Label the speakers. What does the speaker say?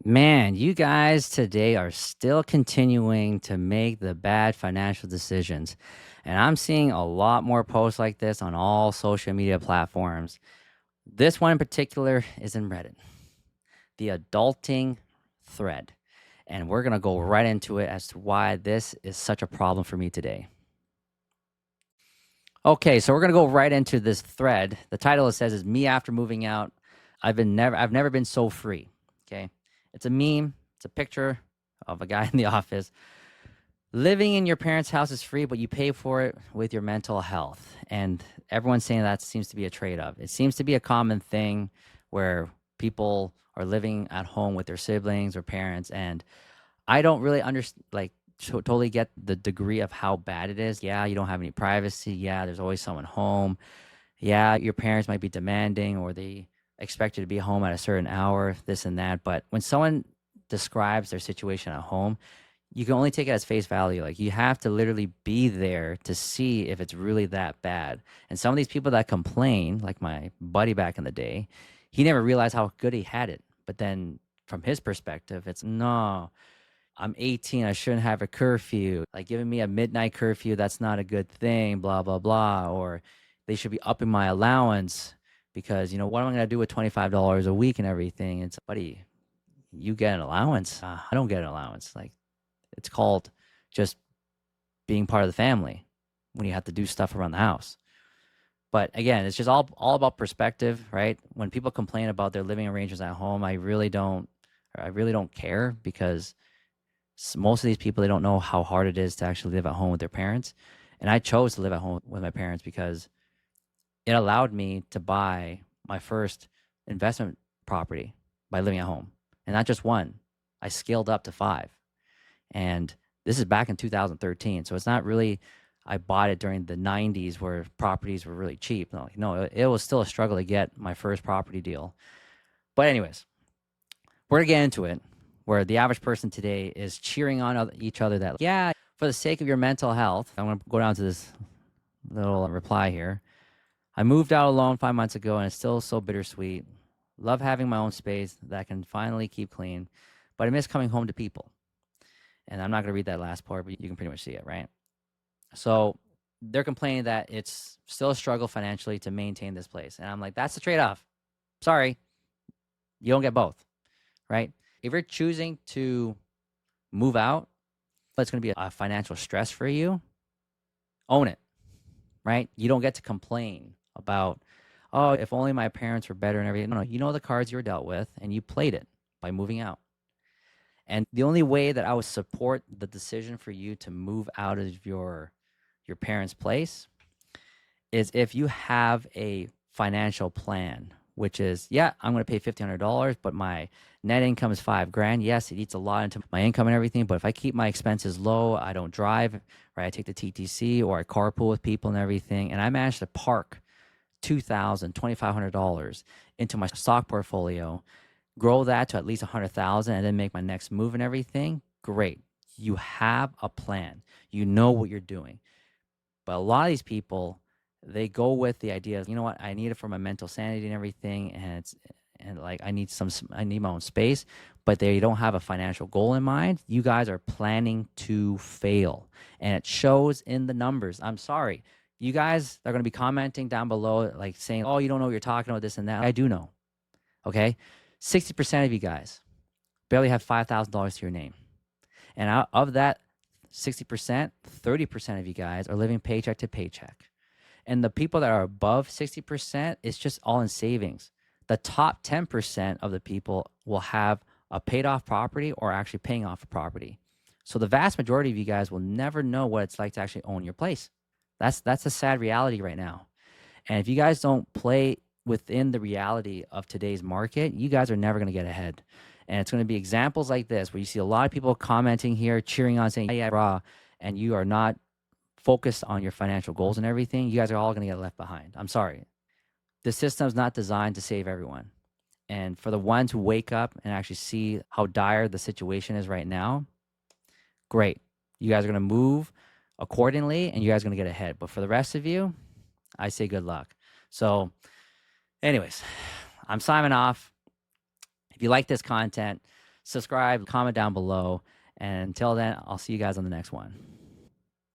Speaker 1: Man, you guys today are still continuing to make the bad financial decisions. And I'm seeing a lot more posts like this on all social media platforms. This one in particular is in Reddit, the adulting thread. And we're going to go right into it as to why this is such a problem for me today. Okay, so we're going to go right into this thread. The title it says is Me After Moving Out. I've never been so free. Okay. It's a meme. It's a picture of a guy in the office. Living in your parents' house is free, but you pay for it with your mental health. And everyone's saying that seems to be a trade-off. It seems to be a common thing where people are living at home with their siblings or parents, and I don't really understand, like, totally get the degree of how bad it is. Yeah, you don't have any privacy. Yeah, there's always someone home. Yeah, your parents might be demanding or they expect you to be home at a certain hour, this and that. But when someone describes their situation at home, you can only take it as face value. Like, you have to literally be there to see if it's really that bad. And some of these people that complain, like my buddy back in the day, he never realized how good he had it. But then from his perspective, it's no, I'm 18. I shouldn't have a curfew. Like, giving me a midnight curfew, that's not a good thing, blah, blah, blah. Or they should be upping my allowance because, what am I going to do with $25 a week and everything? It's, buddy, you get an allowance. I don't get an allowance. Like, it's called just being part of the family when you have to do stuff around the house. But again, it's just all about perspective, right? When people complain about their living arrangements at home, I really don't care because most of these people, they don't know how hard it is to actually live at home with their parents. And I chose to live at home with my parents because it allowed me to buy my first investment property by living at home. And not just one, I scaled up to 5. And this is back in 2013. So it's not really, I bought it during the 90s where properties were really cheap. No, it was still a struggle to get my first property deal. But anyways, we're going to get into it, where the average person today is cheering on each other that, yeah, for the sake of your mental health, I'm going to go down to this little reply here. I moved out alone 5 months ago, and it's still so bittersweet. Love having my own space that I can finally keep clean, but I miss coming home to people. And I'm not going to read that last part, but you can pretty much see it, right? So they're complaining that it's still a struggle financially to maintain this place. And I'm like, that's the trade-off. Sorry, you don't get both, right? If you're choosing to move out, it's going to be a financial stress for you. Own it, right? You don't get to complain about, oh, if only my parents were better and everything. No, you know the cards you were dealt with, and you played it by moving out. And the only way that I would support the decision for you to move out of your parents' place is if you have a financial plan, which is, yeah, I'm going to pay $1,500, but my net income is $5,000. Yes, it eats a lot into my income and everything, but if I keep my expenses low, I don't drive, right? I take the TTC or I carpool with people and everything, and I manage to park $2,000, $2,500 into my stock portfolio, grow that to at least 100,000, and then make my next move and everything. Great. You have a plan. You know what you're doing. But a lot of these people, they go with the idea of, you know what, I need it for my mental sanity and everything, and like I need my own space, but they don't have a financial goal in mind. You guys are planning to fail, and it shows in the numbers. I'm sorry. You guys are going to be commenting down below, like saying, oh, you don't know what you're talking about, this and that. I do know. Okay. 60% of you guys barely have $5,000 to your name. And out of that 60%, 30% of you guys are living paycheck to paycheck. And the people that are above 60%, it's just all in savings. The top 10% of the people will have a paid off property or actually paying off a property. So the vast majority of you guys will never know what it's like to actually own your place. That's a sad reality right now. And if you guys don't play within the reality of today's market, you guys are never going to get ahead. And it's going to be examples like this where you see a lot of people commenting here, cheering on, saying, yeah, raw, and you are not focused on your financial goals and everything. You guys are all going to get left behind. I'm sorry. The system's not designed to save everyone. And for the ones who wake up and actually see how dire the situation is right now, great. You guys are going to move accordingly, and you guys are going to get ahead. But for the rest of you, I say good luck. So anyways, I'm signing off. If you like this content, subscribe, comment down below. And until then, I'll see you guys on the next one.